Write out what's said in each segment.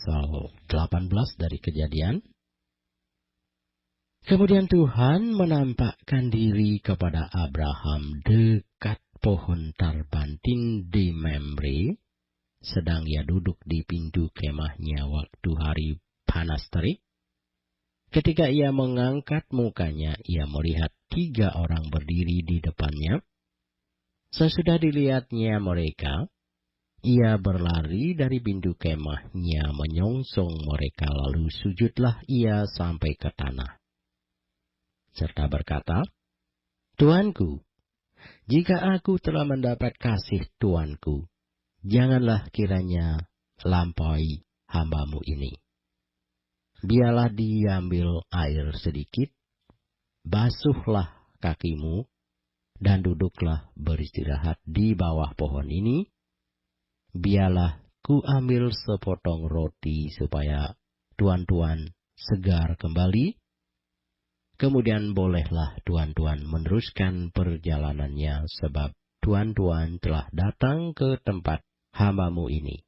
pasal 18 dari Kejadian. Kemudian Tuhan menampakkan diri kepada Abraham dekat pohon tarbantin di Mamre, sedang ia duduk di pintu kemahnya waktu hari panas terik. Ketika ia mengangkat mukanya, ia melihat 3 orang berdiri di depannya. Sesudah dilihatnya mereka, ia berlari dari pintu kemahnya menyongsong mereka, lalu sujudlah ia sampai ke tanah. Serta berkata, "Tuanku, jika aku telah mendapat kasih Tuanku, janganlah kiranya lampaui hambamu ini. Biarlah diambil air sedikit, basuhlah kakimu, dan duduklah beristirahat di bawah pohon ini. Biarlah ku ambil sepotong roti supaya tuan-tuan segar kembali. Kemudian bolehlah tuan-tuan meneruskan perjalanannya, sebab tuan-tuan telah datang ke tempat hambamu ini."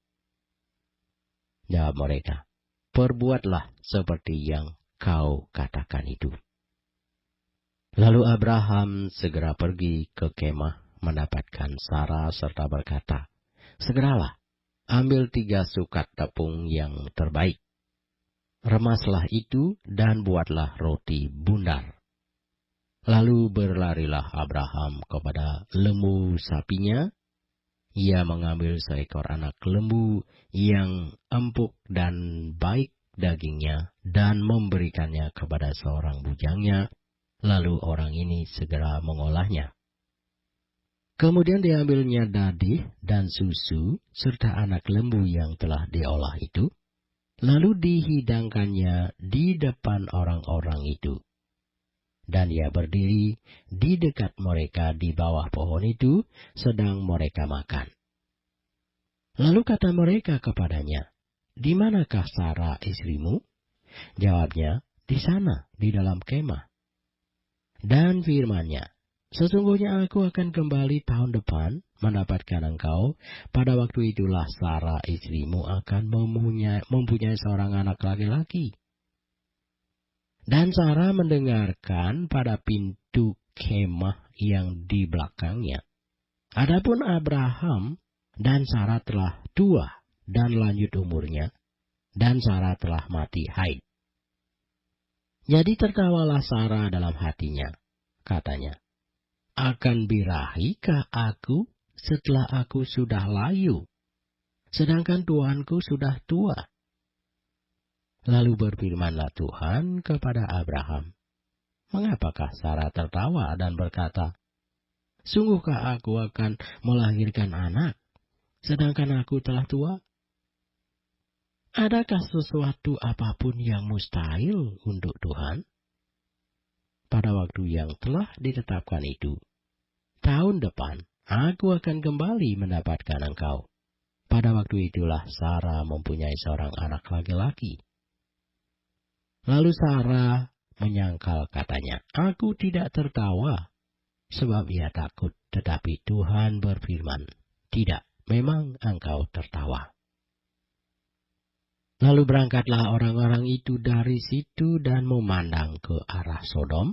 Jawab mereka, "Perbuatlah seperti yang kau katakan itu." Lalu Abraham segera pergi ke kemah mendapatkan Sarah serta berkata, "Segeralah, ambil 3 sukat tepung yang terbaik. Remaslah itu dan buatlah roti bundar." Lalu berlarilah Abraham kepada lembu sapinya. Ia mengambil seekor anak lembu yang empuk dan baik dagingnya dan memberikannya kepada seorang bujangnya. Lalu orang ini segera mengolahnya. Kemudian diambilnya dadih dan susu serta anak lembu yang telah diolah itu. Lalu dihidangkannya di depan orang-orang itu. Dan ia berdiri di dekat mereka di bawah pohon itu, sedang mereka makan. Lalu kata mereka kepadanya, "Di manakah Sarah istrimu?" Jawabnya, "Di sana, di dalam kemah." Dan firman-Nya, "Sesungguhnya aku akan kembali tahun depan mendapatkan engkau. Pada waktu itulah Sarah istrimu akan mempunyai seorang anak laki-laki." Dan Sarah mendengarkan pada pintu kemah yang di belakangnya. Adapun Abraham dan Sarah telah tua dan lanjut umurnya, dan Sarah telah mati haid. Jadi tertawalah Sarah dalam hatinya. Katanya, "Akan birahikah aku setelah aku sudah layu, sedangkan tuanku sudah tua?" Lalu berfirmanlah Tuhan kepada Abraham, "Mengapakah Sarah tertawa dan berkata, 'Sungguhkah aku akan melahirkan anak, sedangkan aku telah tua?' Adakah sesuatu apapun yang mustahil untuk Tuhan?" Pada waktu yang telah ditetapkan itu, tahun depan aku akan kembali mendapatkan engkau. Pada waktu itulah Sarah mempunyai seorang anak laki-laki. Lalu Sarah menyangkal katanya, "Aku tidak tertawa," sebab ia takut. Tetapi Tuhan berfirman, "Tidak, memang engkau tertawa." Lalu berangkatlah orang-orang itu dari situ dan memandang ke arah Sodom.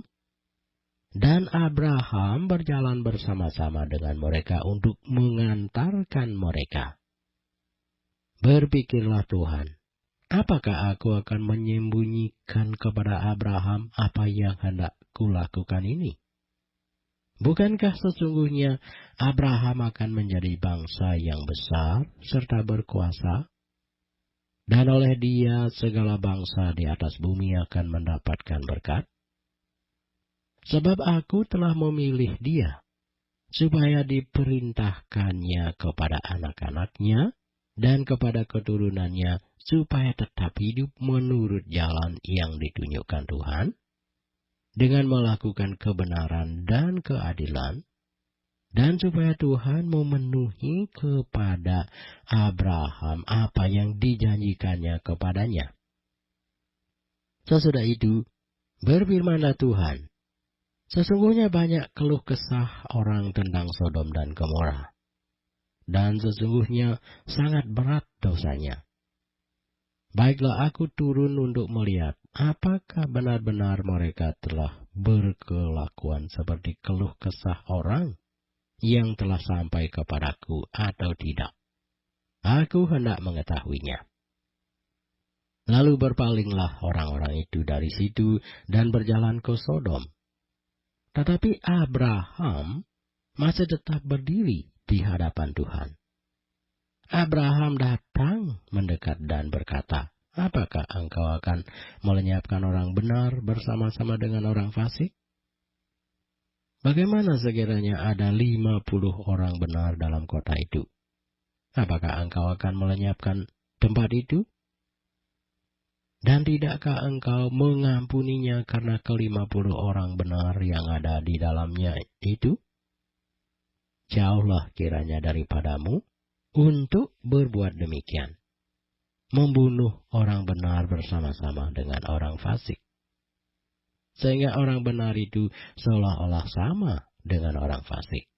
Dan Abraham berjalan bersama-sama dengan mereka untuk mengantarkan mereka. Berpikirlah Tuhan, "Apakah aku akan menyembunyikan kepada Abraham apa yang hendak kulakukan ini? Bukankah sesungguhnya Abraham akan menjadi bangsa yang besar serta berkuasa? Dan oleh dia segala bangsa di atas bumi akan mendapatkan berkat? Sebab aku telah memilih dia, supaya diperintahkannya kepada anak-anaknya dan kepada keturunannya, supaya tetap hidup menurut jalan yang ditunjukkan Tuhan, dengan melakukan kebenaran dan keadilan, dan supaya Tuhan memenuhi kepada Abraham apa yang dijanjikannya kepadanya." Sesudah itu, berfirmanlah Tuhan, "Sesungguhnya banyak keluh kesah orang tentang Sodom dan Gomora, dan sesungguhnya sangat berat dosanya. Baiklah, aku turun untuk melihat apakah benar-benar mereka telah berkelakuan seperti keluh kesah orang yang telah sampai kepadaku atau tidak. Aku hendak mengetahuinya. Lalu berpalinglah orang-orang itu dari situ dan berjalan ke Sodom. Tetapi Abraham masih tetap berdiri di hadapan Tuhan. Abraham datang mendekat dan berkata, "Apakah engkau akan melenyapkan orang benar bersama-sama dengan orang fasik? Bagaimana sekiranya ada 50 orang benar dalam kota itu? Apakah engkau akan melenyapkan tempat itu? Dan tidakkah engkau mengampuninya karena ke-50 orang benar yang ada di dalamnya itu? Jauhlah kiranya daripadamu untuk berbuat demikian, membunuh orang benar bersama-sama dengan orang fasik, sehingga orang benar itu seolah-olah sama dengan orang fasik.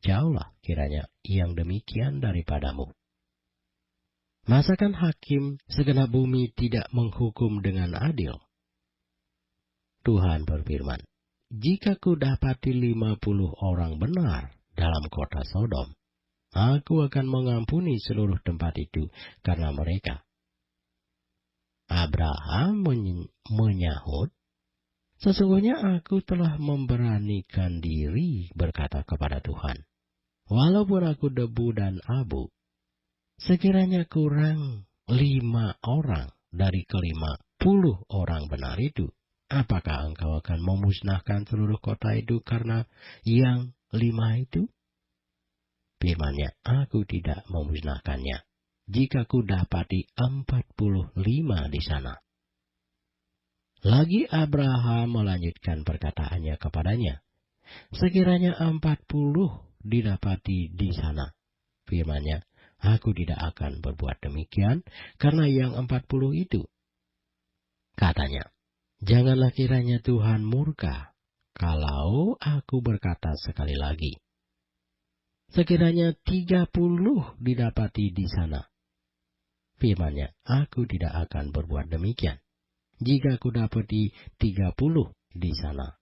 Jauhlah kiranya yang demikian daripadamu. Masakan hakim segenap bumi tidak menghukum dengan adil?" Tuhan berfirman, "Jika ku dapati 50 orang benar dalam kota Sodom, aku akan mengampuni seluruh tempat itu karena mereka." Abraham menyahut, "Sesungguhnya aku telah memberanikan diri berkata kepada Tuhan, walaupun aku debu dan abu, sekiranya kurang 5 orang dari ke-50 orang benar itu, apakah engkau akan memusnahkan seluruh kota itu karena yang 5 itu?" Firman-Nya, "Aku tidak memusnahkannya, jika ku dapati 45 di sana." Lagi Abraham melanjutkan perkataannya kepadanya, "Sekiranya 40 didapati di sana." Firman-Nya, "Aku tidak akan berbuat demikian karena yang 40 itu." Katanya, "Janganlah kiranya Tuhan murka kalau aku berkata sekali lagi, sekiranya 30 didapati di sana." Firman-Nya, "Aku tidak akan berbuat demikian, jika aku dapati 30 di sana."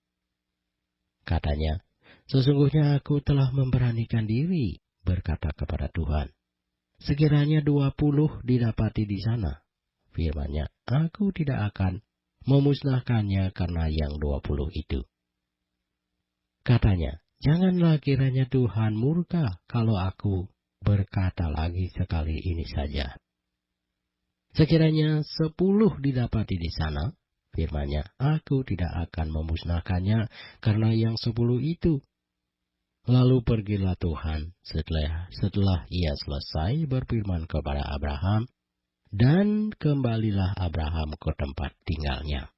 Katanya, "Sesungguhnya aku telah memberanikan diri berkata kepada Tuhan, sekiranya 20 didapati di sana." Firman-Nya, "Aku tidak akan memusnahkannya karena yang 20 itu." Katanya, "Janganlah kiranya Tuhan murka kalau aku berkata lagi sekali ini saja, sekiranya 10 didapati di sana." Firman-Nya, "Aku tidak akan memusnahkannya karena yang 10 itu." Lalu pergilah Tuhan setelah ia selesai berfirman kepada Abraham, dan kembalilah Abraham ke tempat tinggalnya.